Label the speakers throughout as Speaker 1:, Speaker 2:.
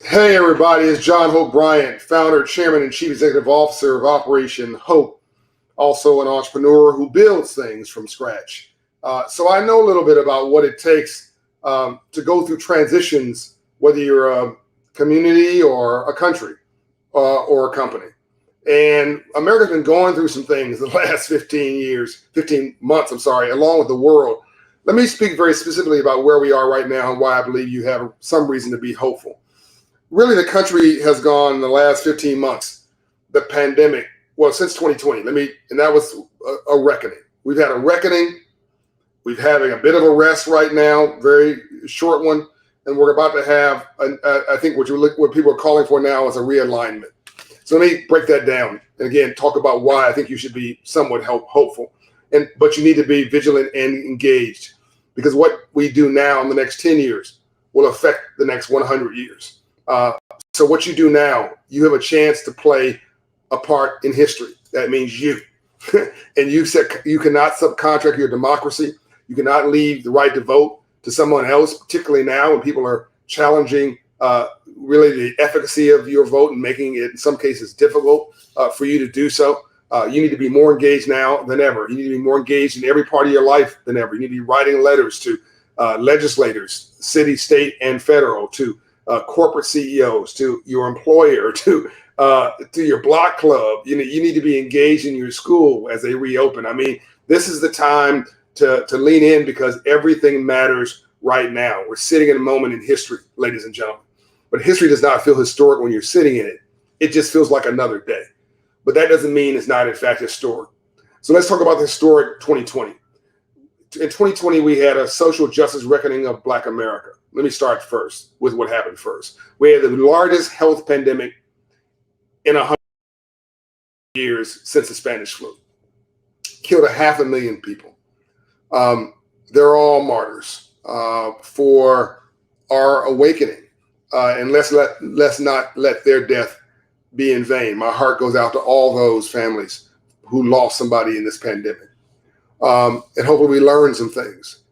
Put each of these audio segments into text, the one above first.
Speaker 1: Hey everybody, it's John Hope Bryant, founder, chairman, and chief executive officer of Operation Hope, also an entrepreneur who builds things from scratch. So I know a little bit about what it takes to go through transitions, whether you're a community or a country or a company. And America's been going through some things the last 15 months, along with the world. Let me speak very specifically about where we are right now and why I believe you have some reason to be hopeful. Really, the country has gone in the last 15 months, the pandemic, well, since 2020, and that was a reckoning. We've had a reckoning. We're having a bit of a rest right now, very short one. And we're about to have, I think what people are calling for now is a realignment. So let me break that down. And again, talk about why I think you should be somewhat hopeful. But you need to be vigilant and engaged, because what we do now in the next 10 years will affect the next 100 years. So what you do now, you have a chance to play a part in history. That means you. And you cannot subcontract your democracy. You cannot leave the right to vote to someone else, particularly now when people are challenging really the efficacy of your vote and making it in some cases difficult for you to do so. You need to be more engaged now than ever. You need to be more engaged in every part of your life than ever. You need to be writing letters to legislators, city, state, and federal, to corporate CEOs, to your employer, to your block club. You need to be engaged in your school as they reopen. I mean, this is the time to lean in, because everything matters right now. We're sitting in a moment in history, ladies and gentlemen. But history does not feel historic when you're sitting in it. It just feels like another day. But that doesn't mean it's not, in fact, historic. So let's talk about the historic 2020. In 2020, we had a social justice reckoning of Black America. Let me start first with what happened first. We had the largest health pandemic in 100 years since the Spanish flu. Killed 500,000 people. They're all martyrs for our awakening. And let's not let their death be in vain. My heart goes out to all those families who lost somebody in this pandemic. And hopefully we learn some things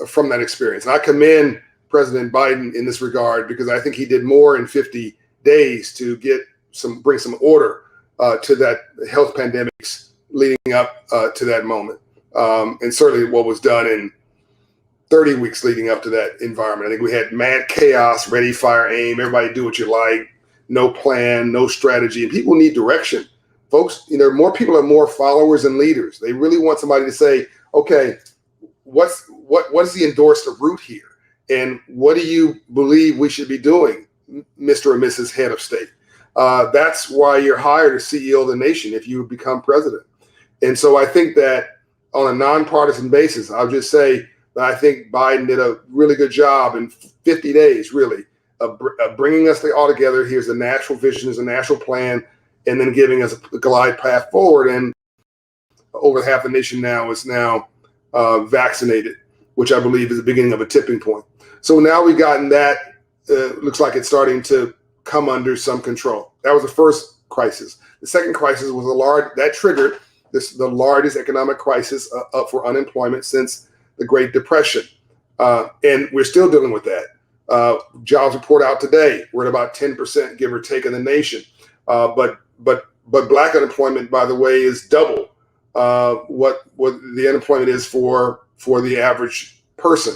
Speaker 1: from that experience. And I commend President Biden in this regard, because I think he did more in 50 days to bring some order to that health pandemics leading up to that moment. And certainly what was done in 30 weeks leading up to that environment. I think we had mad chaos, ready, fire, aim, everybody do what you like, no plan, no strategy, and people need direction. Folks, more people are more followers than leaders. They really want somebody to say, okay, what is the endorsed route here? And what do you believe we should be doing, Mr. or Mrs. Head of State? That's why you're hired as CEO of the nation if you become president. And so I think that on a nonpartisan basis, I'll just say that I think Biden did a really good job in 50 days, really, of bringing us all together. Here's a national vision, there's a national plan, and then giving us a glide path forward. And over half the nation now is vaccinated, which I believe is the beginning of a tipping point. So now we've gotten that. Looks like it's starting to come under some control. That was the first crisis. The second crisis was that triggered the largest economic crisis up for unemployment since the Great Depression. And we're still dealing with that. Jobs report out today. We're at about 10%, give or take, in the nation. But Black unemployment, by the way, is double what the unemployment is for the average person.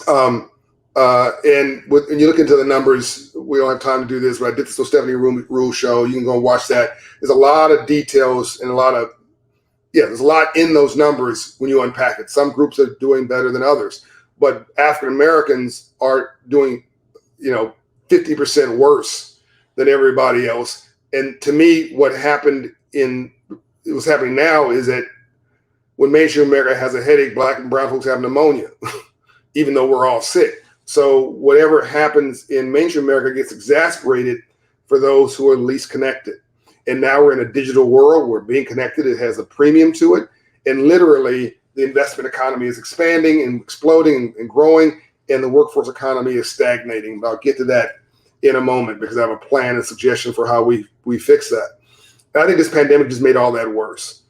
Speaker 1: And when you look into the numbers, we don't have time to do this, but I did this on Stephanie Rule show. You can go and watch that. There's a lot of details and there's a lot in those numbers when you unpack it. Some groups are doing better than others, but African Americans are doing, 50% worse than everybody else. And to me, what's happening now is that when mainstream America has a headache, Black and brown folks have pneumonia, even though we're all sick. So whatever happens in mainstream America gets exasperated for those who are least connected. And now we're in a digital world where being connected, it has a premium to it. And literally the investment economy is expanding and exploding and growing, and the workforce economy is stagnating. But I'll get to that in a moment, because I have a plan and suggestion for how we fix that. And I think this pandemic just made all that worse.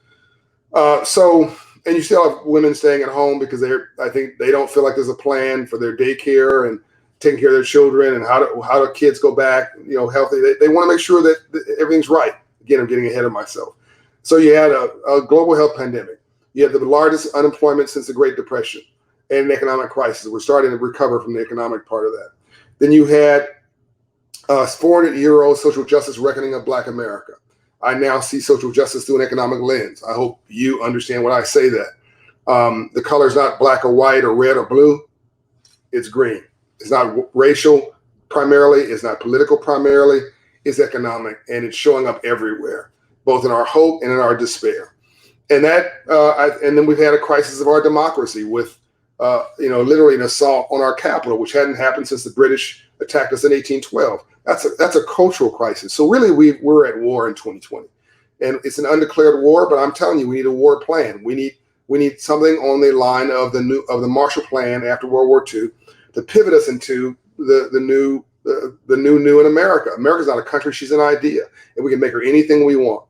Speaker 1: And you still have women staying at home because I think they don't feel like there's a plan for their daycare, and taking care of their children and how do kids go back, healthy. They want to make sure that everything's right. Again, I'm getting ahead of myself. So you had a global health pandemic. You had the largest unemployment since the Great Depression and an economic crisis. We're starting to recover from the economic part of that. Then you had 400-year-old social justice reckoning of Black America. I now see social justice through an economic lens. I hope you understand when I say that. The color is not black or white or red or blue. It's green. It's not racial primarily. It's not political primarily. It's economic, and it's showing up everywhere, both in our hope and in our despair. And and then we've had a crisis of our democracy with, literally an assault on our capital, which hadn't happened since the British attacked us in 1812. That's a cultural crisis. So really, we're at war in 2020, and it's an undeclared war. But I'm telling you, we need a war plan. We need something on the line of the Marshall Plan after World War II to pivot us into the new in America. America's not a country; she's an idea, and we can make her anything we want.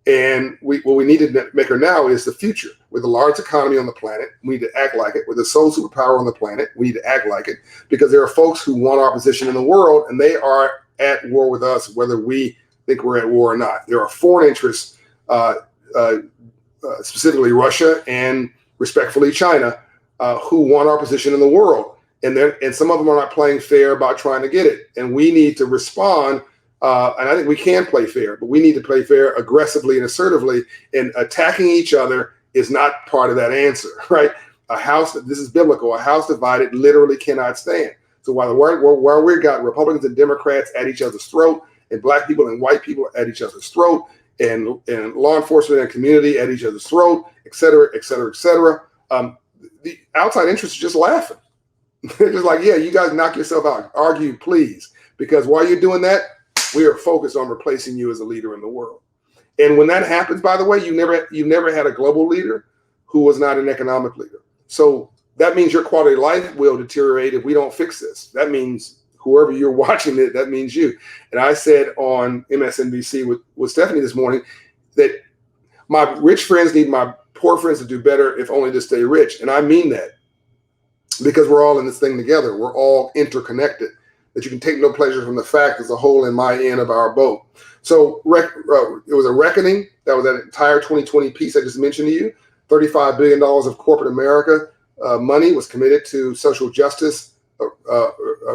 Speaker 1: And what we need to make her now is the future. We're the largest economy on the planet. We need to act like it. We're the sole superpower on the planet. We need to act like it because there are folks who want our position in the world, and they are at war with us, whether we think we're at war or not. There are foreign interests, specifically Russia and respectfully China, who want our position in the world. And some of them are not playing fair about trying to get it. And we need to respond. And I think we can play fair, but we need to play fair aggressively and assertively. And attacking each other is not part of that answer, right? This is biblical. A house divided literally cannot stand. So while we've got Republicans and Democrats at each other's throat, and Black people and white people at each other's throat, and law enforcement and community at each other's throat, et cetera, et cetera, et cetera, the outside interests are just laughing. They're just like, yeah, you guys knock yourself out. Argue, please. Because while you're doing that, we are focused on replacing you as a leader in the world. And when that happens, by the way, you never had a global leader who was not an economic leader. So that means your quality of life will deteriorate if we don't fix this. That means whoever you're watching it, that means you. And I said on MSNBC with Stephanie this morning that my rich friends need my poor friends to do better, if only to stay rich. And I mean that because we're all in this thing together. We're all interconnected. That you can take no pleasure from the fact there's a hole in my end of our boat. So it was a reckoning. That was that entire 2020 piece I just mentioned to you. $35 billion of corporate America money was committed to social justice,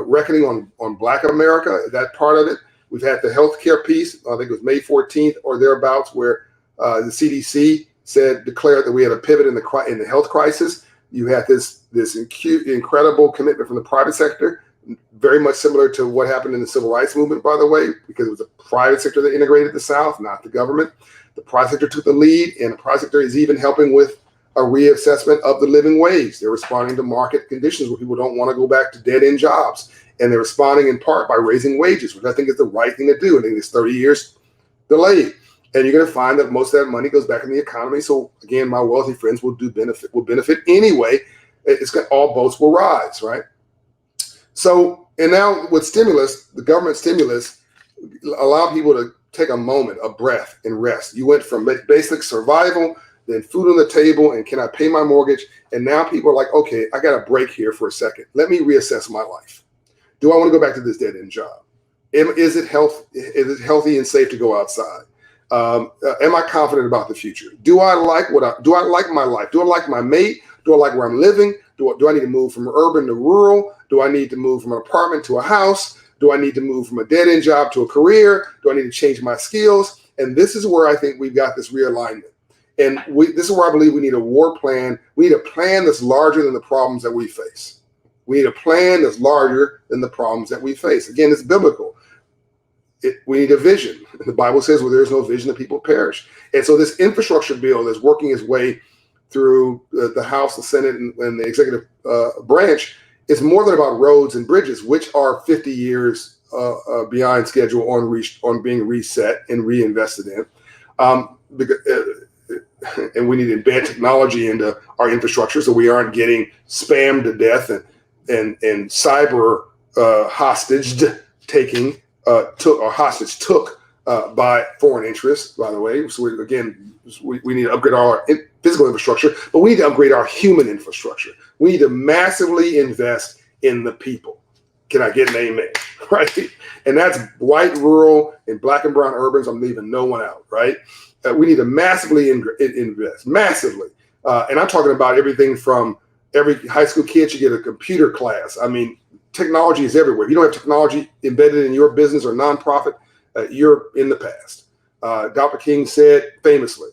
Speaker 1: reckoning on Black America, that part of it. We've had the healthcare piece, I think it was May 14th or thereabouts, where the CDC declared that we had a pivot in the health crisis. You had this incredible commitment from the private sector, very much similar to what happened in the civil rights movement, by the way, because it was the private sector that integrated the South, not the government. The private sector took the lead, and the private sector is even helping with a reassessment of the living wage. They're responding to market conditions where people don't want to go back to dead-end jobs, and they're responding in part by raising wages, which I think is the right thing to do. I think it's 30 years delayed, and you're going to find that most of that money goes back in the economy. So again, my wealthy friends will benefit anyway. All boats will rise, right? So, and now with stimulus, the government stimulus allowed people to take a moment, a breath, and rest. You went from basic survival, then food on the table, and can I pay my mortgage? And now people are like, okay, I got a break here for a second. Let me reassess my life. Do I want to go back to this dead-end job? Is it healthy and safe to go outside? Am I confident about the future? Do I like my life? Do I like my mate? Do I like where I'm living? Do I need to move from urban to rural? Do I need to move from an apartment to a house? Do I need to move from a dead-end job to a career? Do I need to change my skills? And this is where I think we've got this realignment. And this is where I believe we need a war plan. We need a plan that's larger than the problems that we face. We need a plan that's larger than the problems that we face. Again, it's biblical. We need a vision. The Bible says where there's no vision, the people perish. And so this infrastructure bill that's working its way through the House, the Senate, and the executive branch is more than about roads and bridges, which are 50 years behind schedule on being reset and reinvested in. And we need to embed technology into our infrastructure so we aren't getting spammed to death and cyber hostage took by foreign interests, by the way. So we need to upgrade our physical infrastructure, but we need to upgrade our human infrastructure. We need to massively invest in the people. Can I get an amen? Right? And that's white, rural, and black and brown urbans. I'm leaving no one out, right? We need to massively invest, massively. And I'm talking about everything from every high school kid should get a computer class. I mean, technology is everywhere. If you don't have technology embedded in your business or nonprofit, you're in the past. Dr. King said famously,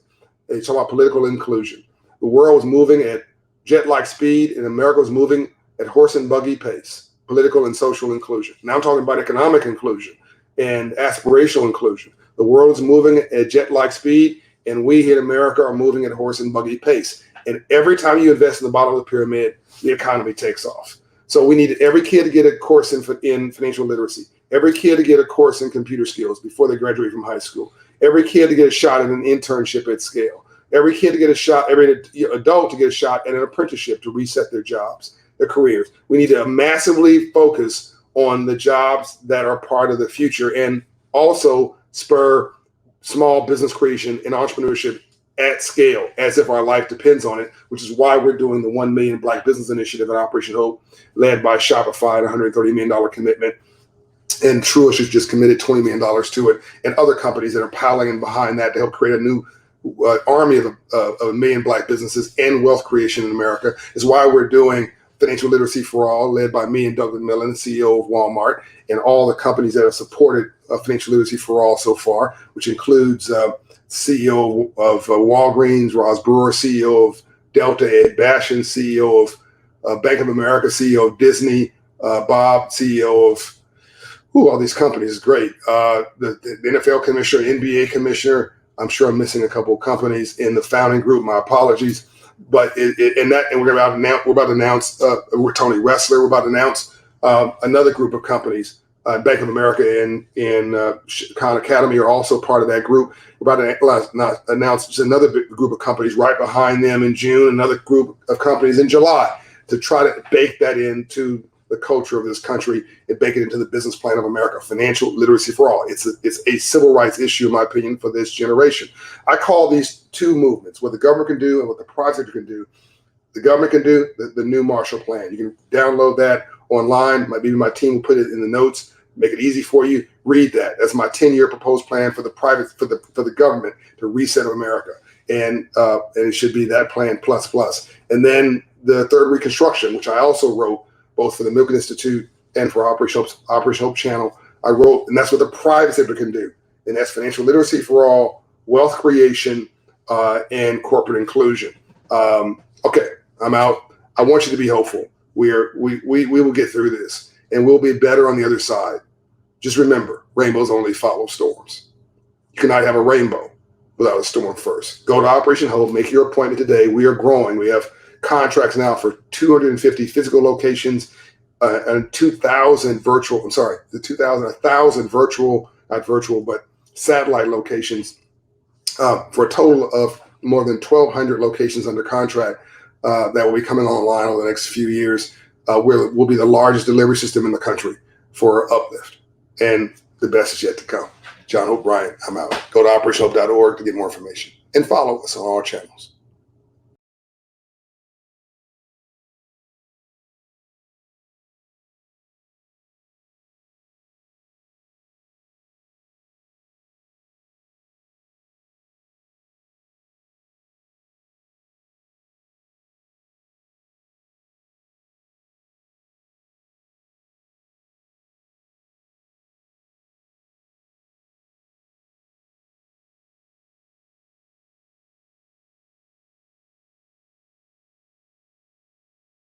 Speaker 1: they talk about political inclusion. The world was moving at jet-like speed, and America was moving at horse and buggy pace. Political and social inclusion. Now I'm talking about economic inclusion and aspirational inclusion. The world is moving at jet-like speed, and we here in America are moving at horse and buggy pace. And every time you invest in the bottom of the pyramid, the economy takes off. So we need every kid to get a course in financial literacy. Every kid to get a course in computer skills before they graduate from high school. Every kid to get a shot at an internship at scale. Every kid to get a shot, every adult to get a shot at an apprenticeship to reset their jobs, their careers. We need to massively focus on the jobs that are part of the future and also spur small business creation and entrepreneurship at scale, as if our life depends on it, which is why we're doing the 1 Million Black Business Initiative at Operation Hope, led by Shopify, a $130 million commitment. And Truist has just committed $20 million to it, and other companies that are piling in behind that to help create a new army of a million Black businesses and wealth creation in America. Is why we're doing Financial Literacy for All, led by me and Doug McMillon, CEO of Walmart, and all the companies that have supported Financial Literacy for All so far, which includes CEO of Walgreens, Roz Brewer, CEO of Delta, Ed Bastian, CEO of Bank of America, CEO of Disney, Bob, CEO of all these companies. Is great. The NFL commissioner, NBA commissioner. I'm sure I'm missing a couple of companies in the founding group. My apologies. But we're about to announce Tony Ressler. We're about to announce another group of companies. Bank of America and Khan Academy are also part of that group. We're about to announce just another big group of companies right behind them in June, another group of companies in July, to try to bake that into the culture of this country and bake it into the business plan of America. Financial literacy for all. It's a civil rights issue, in my opinion, for this generation. I call these two movements, what the government can do and what the project can do. The government can do the new Marshall Plan. You can download that online. Maybe my team will put it in the notes, make it easy for you. Read that. That's my 10-year proposed plan for the government to reset America, and it should be that plan plus. And then the third Reconstruction, which I also wrote both for the Milken Institute and for Operation Hope Channel. I wrote, and that's what the private sector can do, and that's financial literacy for all, wealth creation, and corporate inclusion. Okay, I'm out. I want you to be hopeful. We will get through this, and we'll be better on the other side. Just remember, rainbows only follow storms. You cannot have a rainbow without a storm first. Go to Operation Hope. Make your appointment today. We are growing. We have contracts now for 250 physical locations and 2,000 virtual. 1,000 virtual, not virtual, but satellite locations for a total of more than 1,200 locations under contract that will be coming online over the next few years. We'll be the largest delivery system in the country for Uplift, and the best is yet to come. John Hope Bryant, I'm out. Go to operationhope.org to get more information and follow us on all channels.